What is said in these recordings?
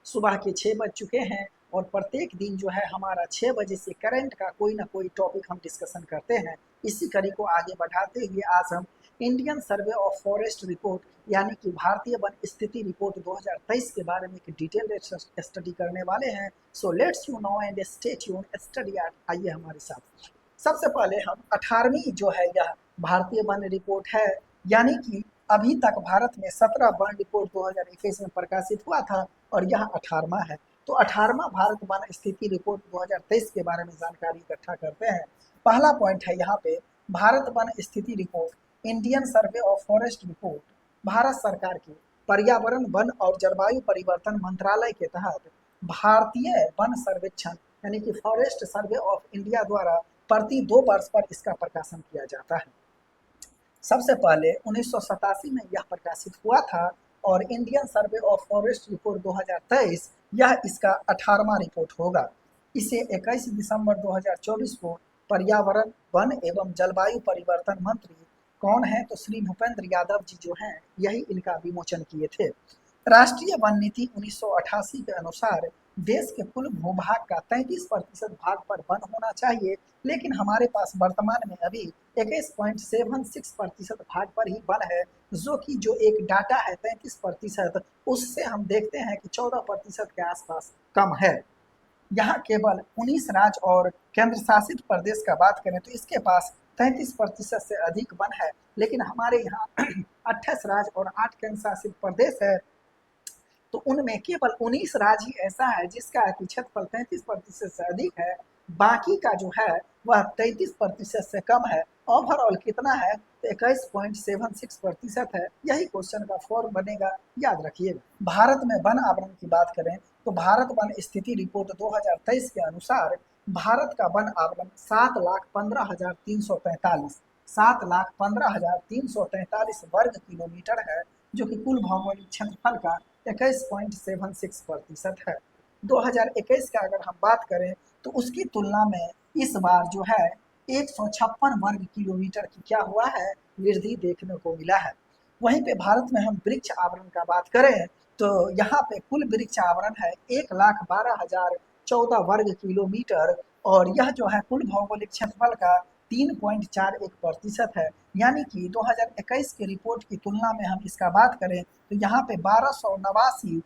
सुबह के 6 बज चुके हैं और प्रत्येक दिन जो है हमारा 6 बजे से करंट का कोई ना कोई टॉपिक हम डिस्कशन करते हैं। इसी कड़ी को आगे बढ़ाते हुए आज हम Indian survey of forest report यानी कि भारतीय वन स्थिति रिपोर्ट 2023 के बारे में एक डिटेल स्टडी करने वाले हैं। So let's you know and stay tune study आइए हमारे साथ। सबसे पहले हम 18वीं जो है यह भारतीय वन रिपोर्ट है, यानी कि अभी तक भारत में 17 वन रिपोर्ट 2021 में प्रकाशित हुआ था और यह 18वां है। तो 18वां भारत वन स्थिति रिपोर्ट 2023 के बारे में जानकारी इकट्ठा करते हैं। पहला पॉइंट है यहाँ पे भारत वन स्थिति report Indian survey of forest report Bharat सरकार की पर्यावरण वन और जलवायु परिवर्तन मंत्रालय के तहत भारतीय वन सर्वेक्षण यानी कि फॉरेस्ट सर्वे ऑफ इंडिया द्वारा प्रति 2 वर्ष पर इसका प्रकाशन किया जाता है। सबसे पहले 1987 में यह प्रकाशित हुआ था और Indian survey of forest report 2023 यह इसका 18वां रिपोर्ट होगा। इसे 21 दिसंबर 2024 को पर्यावरण वन एवं जलवायु परिवर्तन मंत्री कौन है तो श्री भूपेंद्र यादव जी जो हैं यही इनका विमोचन किए थे। राष्ट्रीय वन नीति 1988 के अनुसार देश के कुल भूभाग का 33% भाग पर वन होना चाहिए, लेकिन हमारे पास वर्तमान में अभी 21.76% भाग पर ही वन है, जो एक डाटा है 33%, उससे हम देखते हैं कि 14% के आसपास कम है। यहाँ केवल 19 राज्य और केंद्र शासित प्रदेश का बात करें तो इसके पास 33% से अधिक वन है, लेकिन हमारे यहाँ 28 राज्य और 8 केंद्र शासित प्रदेश है, तो उनमें केवल 19 राज्य ही ऐसा है जिसका क्षेत्रफल 33% से अधिक है, बाकी का जो है वह 33% से कम है। ओवरऑल कितना है तो 21.76% है। यही क्वेश्चन का फॉर्म बनेगा, याद रखिएगा। भारत में वन आवरण की बात करें तो भारत वन स्थिति रिपोर्ट 2023 के अनुसार भारत का वन आवरण 7,15,343 वर्ग किलोमीटर है, जो कि कुल भौगोलिक क्षेत्रफल का 21.76% है। 2021 का अगर हम बात करें तो उसकी तुलना में इस बार जो है 156 वर्ग किलोमीटर की क्या हुआ है वृद्धि देखने को मिला है। वहीं पे भारत में हम वृक्ष आवरण का बात करें तो यहाँ पे कुल वृक्ष आवरण है 1,12,014 वर्ग किलोमीटर और यह जो है कुल भौगोलिक क्षेत्रफल का 3.41% है। यानी कि 2021 की रिपोर्ट की तुलना में हम इसका बात करें तो यहाँ पे 1289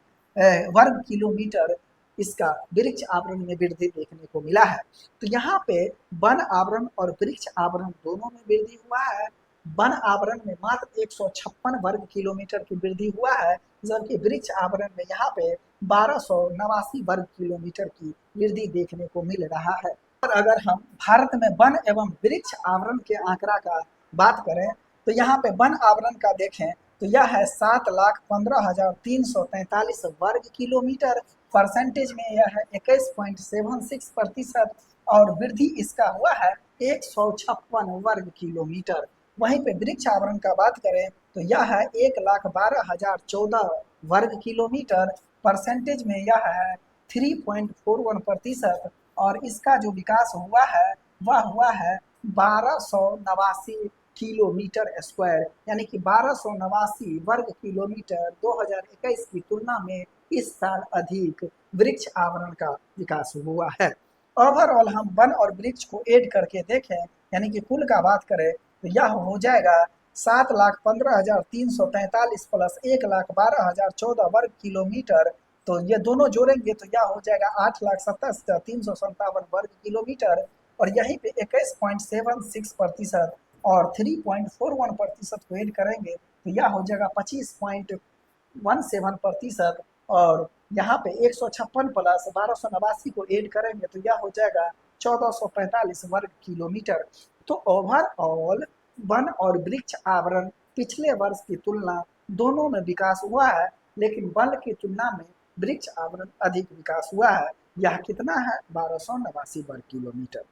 वर्ग किलोमीटर इसका वृक्ष आवरण में वृद्धि देखने को मिला है। तो यहाँ पे वन आवरण और वृक्ष आवरण दोनों में वृद्धि हुआ है। वन आवरण में मात्र 156 वर्ग किलोमीटर की वृद्धि हुआ है, जबकि वृक्ष आवरण में यहाँ पे 1289 वर्ग किलोमीटर की वृद्धि देखने को मिल रहा है। और अगर हम भारत में वन एवं वृक्ष आवरण के आंकड़ा का बात करें तो यहाँ पे वन आवरण का देखें तो यह है 7,15,343 वर्ग किलोमीटर, परसेंटेज में यह है 21.76% और वृद्धि इसका हुआ है 156 वर्ग किलोमीटर। वहीं पे वृक्ष आवरण का बात करें तो यह है 1,12,014 वर्ग किलोमीटर, परसेंटेज में यह है 3.41% और इसका जो विकास हुआ है वह हुआ है 1289 किलोमीटर स्क्वायर, यानी कि 1289 वर्ग किलोमीटर 2021 की तुलना में इस साल अधिक वृक्ष आवरण का विकास हुआ है। ओवरऑल हम वन और वृक्ष को ऐड करके देखें यानी कि कुल का बात करें तो यह हो जाएगा 7,15,343 प्लस 1,12,014 वर्ग किलोमीटर, तो ये दोनों जोड़ेंगे तो यह हो जाएगा 8,77,357 वर्ग किलोमीटर और यहीं पे 21.76% और 3.41% को ऐड करेंगे तो यह हो जाएगा 25.17% और यहाँ पे 156 प्लस 1289 को ऐड करेंगे तो यह हो जाएगा 1445 वर्ग किलोमीटर। तो ओवरऑल वन और वृक्ष आवरण पिछले वर्ष की तुलना दोनों में विकास हुआ है, लेकिन वन की तुलना में वृक्ष आवरण अधिक विकास हुआ है। यह कितना है 1289 वर्ग किलोमीटर।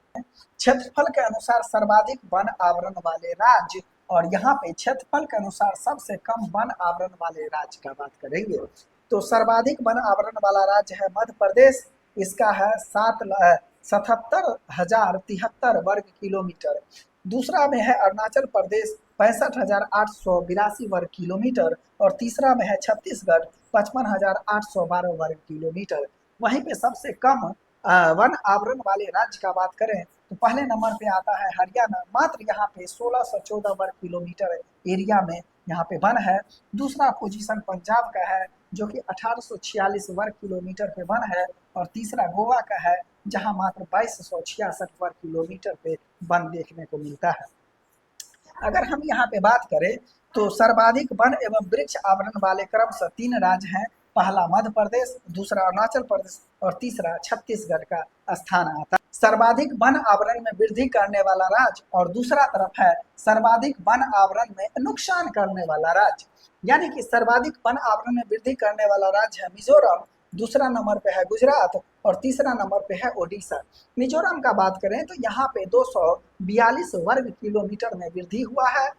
क्षेत्रफल के अनुसार सर्वाधिक वन आवरण वाले राज्य और यहाँ पे क्षेत्रफल के अनुसार सबसे कम वन आवरण वाले राज्य का बात करेंगे तो सर्वाधिक वन आवरण वाला राज्य है मध्य प्रदेश, इसका है 77,073 वर्ग किलोमीटर। दूसरा में है अरुणाचल प्रदेश 65,882 वर्ग किलोमीटर और तीसरा में है छत्तीसगढ़ 55,812 वर्ग किलोमीटर। वहीं पे सबसे कम वन आवरण वाले राज्य का बात करें तो पहले नंबर पे आता है हरियाणा, मात्र यहाँ पे 1614 वर्ग किलोमीटर एरिया में यहाँ पे वन है। दूसरा पोजीशन पंजाब का है जो कि 1846 वर्ग किलोमीटर पे वन है, और तीसरा गोवा का है जहाँ मात्र 2266 वर्ग किलोमीटर पे वन देखने को मिलता है। अगर हम यहाँ पे बात करें तो सर्वाधिक वन एवं वृक्ष आवरण वाले क्रमशः 3 राज्य हैं। पहला मध्य प्रदेश, दूसरा अरुणाचल प्रदेश और तीसरा छत्तीसगढ़ का स्थान आता है। सर्वाधिक वन आवरण में वृद्धि करने वाला राज्य और दूसरा तरफ है सर्वाधिक वन आवरण में नुकसान करने वाला राज्य। यानी कि सर्वाधिक वन आवरण में वृद्धि करने वाला राज्य है मिजोरम, दूसरा नंबर पे है गुजरात और तीसरा नंबर पे है ओडिशा। मिजोरम का बात करें तो यहाँ पे 242 वर्ग किलोमीटर में वृद्धि हुआ है।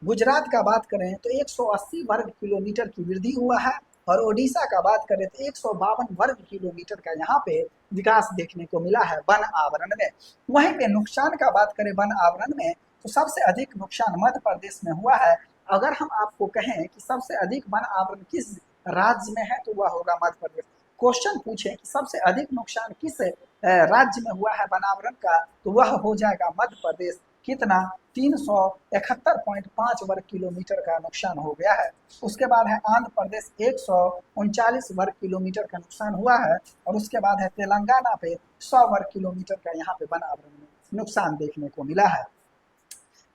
गुजरात का बात करें तो 180 वर्ग किलोमीटर की वृद्धि हुआ है, और ओडिशा का बात करें तो 152 वर्ग किलोमीटर का यहाँ पे विकास देखने को मिला है वन आवरण में। वहीं पे नुकसान का बात करें वन आवरण में तो सबसे अधिक नुकसान मध्य प्रदेश में हुआ है। अगर हम आपको कहें कि सबसे अधिक वन आवरण किस राज्य में है तो वह होगा मध्य प्रदेश। क्वेश्चन पूछे कि सबसे अधिक नुकसान किस राज्य में हुआ है वनावरण का तो वह हो जाएगा मध्य प्रदेश। कितना? 371.5 वर्ग किलोमीटर का नुकसान हो गया है। उसके बाद है आंध्र प्रदेश, 139 वर्ग किलोमीटर का नुकसान हुआ है, और उसके बाद है तेलंगाना पे 100 वर्ग किलोमीटर का यहाँ पे वनावरण में नुकसान देखने को मिला है।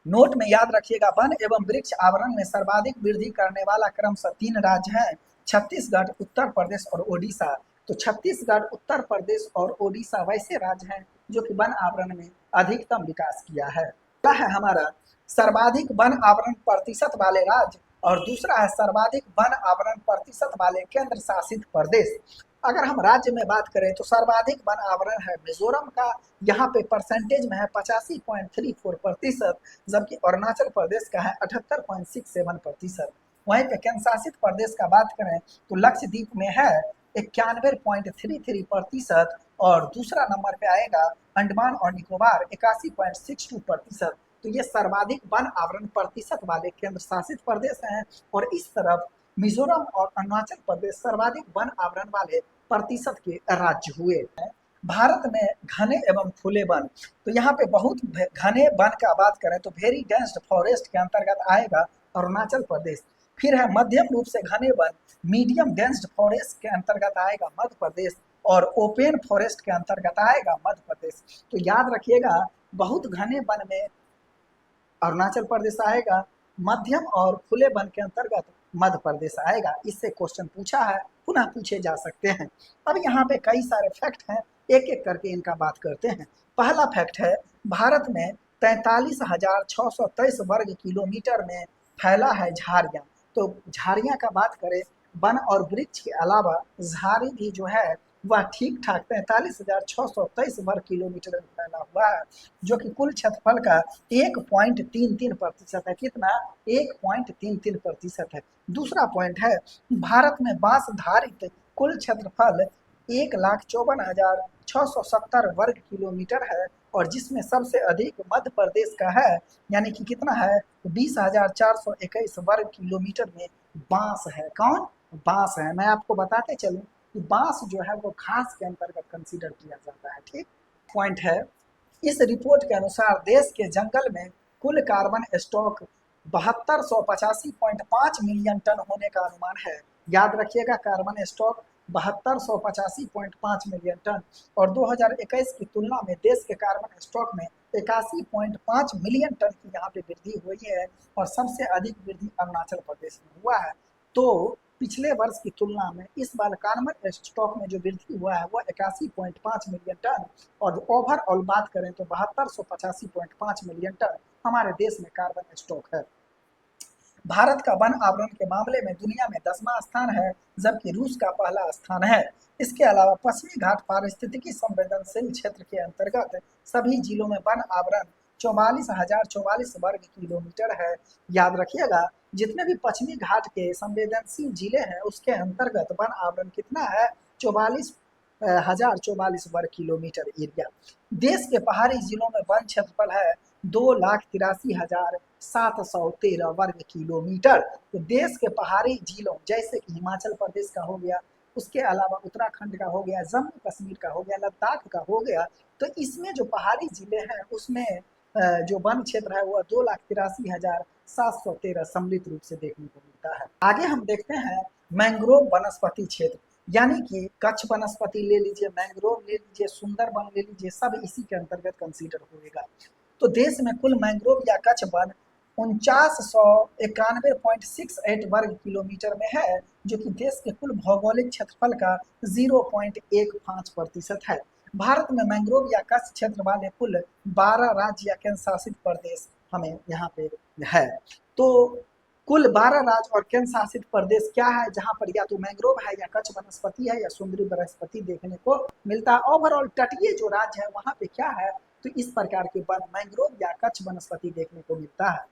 नोट में याद रखिएगा वन एवं वृक्ष आवरण में सर्वाधिक वृद्धि करने वाला क्रमशः 3 राज्य हैं, छत्तीसगढ़, उत्तर प्रदेश और ओडिशा। तो छत्तीसगढ़, उत्तर प्रदेश और ओडिशा वैसे राज्य हैं जो कि वन आवरण में अधिकतम विकास किया है। पहला है हमारा सर्वाधिक वन आवरण प्रतिशत वाले राज्य, और दूसरा है सर्वाधिक वन आवरण प्रतिशत वाले केंद्र शासित प्रदेश। अगर हम राज्य में बात करें तो सर्वाधिक वन आवरण है मिजोरम का, यहाँ पे परसेंटेज में है 85.34%, जबकि अरुणाचल प्रदेश का है 78.67%। वहीं पे केंद्र शासित प्रदेश का बात करें तो लक्षद्वीप में है 91.33%, और दूसरा नंबर पे आएगा अंडमान और निकोबार 81.62%। तो ये सर्वाधिक वन आवरण प्रतिशत वाले केंद्र शासित प्रदेश हैं, और इस तरफ मिजोरम और अरुणाचल प्रदेश सर्वाधिक वन आवरण वाले प्रतिशत के राज्य हुए हैं। भारत में घने एवं खुले वन, तो यहाँ पे बहुत घने वन का बात करें तो वेरी डेंस्ड फॉरेस्ट के अंतर्गत आएगा अरुणाचल प्रदेश। फिर है मध्यम रूप से घने वन, मीडियम डेंस्ड फॉरेस्ट के अंतर्गत आएगा मध्य प्रदेश, और ओपन फॉरेस्ट के अंतर्गत आएगा मध्य प्रदेश। तो याद रखिएगा बहुत घने वन में अरुणाचल प्रदेश आएगा, मध्यम और खुले वन के अंतर्गत मध्य प्रदेश आएगा। इससे क्वेश्चन पूछा है, पुनः पूछे जा सकते हैं। अब यहाँ पे कई सारे फैक्ट हैं, एक एक करके इनका बात करते हैं। पहला फैक्ट है भारत में 43,623 वर्ग किलोमीटर में फैला है झाड़ियाँ। तो झाड़ियाँ का बात करें, वन और वृक्ष के अलावा झाड़ी भी जो है वह ठीक ठाक 43,623 वर्ग किलोमीटर में फैला हुआ है, जो कि कुल क्षेत्रफल का 1.33% है। कितना? 1.33% है। दूसरा पॉइंट है भारत में बांस धारित कुल क्षेत्रफल 1,54,670 वर्ग किलोमीटर है, और जिसमें सबसे अधिक मध्य प्रदेश का है, यानी कि कितना है 20,421 वर्ग किलोमीटर में बांस है। कौन? बांस है। मैं आपको बताते चलूं कि बांस जो है वो घास के अंतर्गत कंसीडर किया जाता है। ठीक पॉइंट है। इस रिपोर्ट के अनुसार देश के जंगल में कुल कार्बन स्टॉक 7285.5 मिलियन टन होने का अनुमान है। याद रखिएगा कार्बन स्टॉक 7285.5 मिलियन टन, और 2021 की तुलना में देश के कार्बन स्टॉक में 81.5 मिलियन टन की यहाँ पे वृद्धि हुई है, और सबसे अधिक वृद्धि अरुणाचल प्रदेश में हुआ है। तो पिछले वर्ष की तुलना में इस बार कार्बन स्टॉक में जो वृद्धि हुआ है वह 81.5 मिलियन टन, और ओवरऑल बात करें तो 7285.5 मिलियन टन हमारे देश में कार्बन स्टॉक है। भारत का वन आवरण के मामले में दुनिया में 10वां स्थान है, जबकि रूस का पहला स्थान है। इसके अलावा पश्चिमी घाट पारिस्थितिकी संवेदनशील क्षेत्र के अंतर्गत सभी जिलों में वन आवरण 44,044 वर्ग किलोमीटर है। याद रखिएगा जितने भी पश्चिमी घाट के संवेदनशील जिले हैं उसके अंतर्गत वन आवरण कितना है? 44,044 वर्ग किलोमीटर एरिया। देश के पहाड़ी जिलों में वन क्षेत्रफल है 2,83,000 713 वर्ग किलोमीटर। तो देश के पहाड़ी जिलों जैसे कि हिमाचल प्रदेश का हो गया, उसके अलावा उत्तराखंड का हो गया, जम्मू कश्मीर का हो गया, लद्दाख का हो गया, तो इसमें जो पहाड़ी जिले हैं उसमें जो वन क्षेत्र है वह 2,83,713 सम्मिलित रूप से देखने को मिलता है। आगे हम देखते हैं मैंग्रोव वनस्पति क्षेत्र, यानी कि कच्छ वनस्पति ले लीजिए, मैंग्रोव ले लीजिए, सुंदरबन ले लीजिए, सब इसी के अंतर्गत कंसीडर होगा। तो देश में कुल मैंग्रोव या कच्छ वन 4991.68 वर्ग किलोमीटर में है, जो कि देश के कुल भौगोलिक क्षेत्रफल का 0.15% है। भारत में मैंग्रोव या कच्छ क्षेत्र वाले कुल 12 राज्य या केंद्र शासित प्रदेश हमें यहाँ पे है। तो कुल 12 राज्य और केंद्र शासित प्रदेश क्या है, जहाँ पर या तो मैंग्रोव है या कच्छ वनस्पति है या सुंदरी वनस्पति देखने को मिलता है। ओवरऑल तटीय जो राज्य है वहाँ पे क्या है, तो इस प्रकार के वन मैंग्रोव या कच्छ वनस्पति देखने को मिलता है।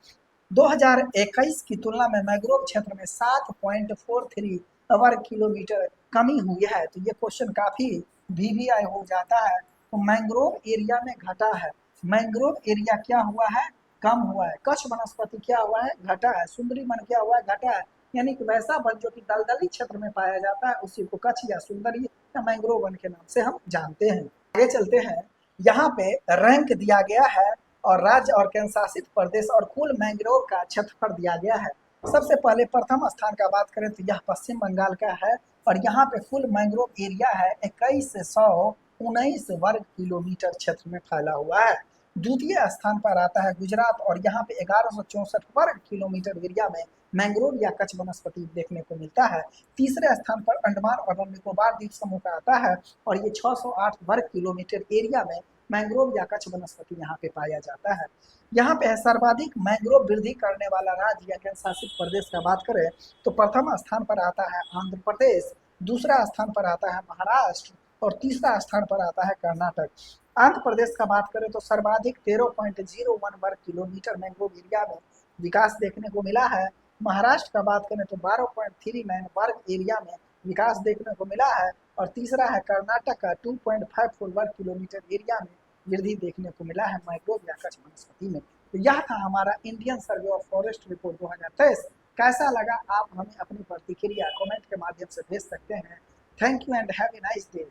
2021 की तुलना में मैंग्रोव क्षेत्र में 7.43 वर्ग किलोमीटर कमी हुई है। तो ये क्वेश्चन काफी वीवीआई हो जाता है। तो मैंग्रोव एरिया में घटा है, मैंग्रोव एरिया क्या हुआ है, कम हुआ है। कच्छ वनस्पति क्या हुआ है, घटा है। सुंदरी वन क्या हुआ है, घटा है। यानी कि वैसा वन जो कि दलदली क्षेत्र में पाया जाता है उसी को कच्छ या सुंदरी या मैंग्रोव वन के नाम से हम जानते हैं। आगे चलते हैं, यहाँ पे रैंक दिया गया है और राज्य और केंद्र शासित प्रदेश और कुल मैंग्रोव का क्षेत्रफल दिया गया है। सबसे पहले प्रथम स्थान का बात करें तो यह पश्चिम बंगाल का है और यहाँ पे कुल मैंग्रोव एरिया है 2119 वर्ग किलोमीटर क्षेत्र में फैला हुआ है। द्वितीय स्थान पर आता है गुजरात और यहाँ पे 1164 वर्ग किलोमीटर एरिया में मैंग्रोव या कच्छ वनस्पति देखने को मिलता है। तीसरे स्थान पर अंडमान और निकोबार द्वीप समूह का आता है और ये 608 वर्ग किलोमीटर एरिया में मैंग्रोव या कच्छ वनस्पति यहाँ पे पाया जाता है। यहाँ पे सर्वाधिक मैंग्रोव वृद्धि करने वाला राज्य या केंद्र शासित प्रदेश का बात करें तो प्रथम स्थान पर आता है आंध्र प्रदेश, दूसरा स्थान पर आता है महाराष्ट्र और तीसरा स्थान पर आता है कर्नाटक। आंध्र प्रदेश का बात करें तो सर्वाधिक 13.01 वर्ग किलोमीटर मैंग्रोव एरिया में विकास देखने को मिला है। महाराष्ट्र का बात करें तो 12.39 वर्ग एरिया में विकास देखने को मिला है और तीसरा है कर्नाटक का 2.54 वर्ग किलोमीटर एरिया में वृद्धि देखने को मिला है मैंग्रोव या कच्छ वनस्पति में। तो यह था हमारा Indian survey of forest report 2023। कैसा लगा आप हमें अपनी प्रतिक्रिया कमेंट के माध्यम से भेज सकते हैं। Thank you and have a nice day.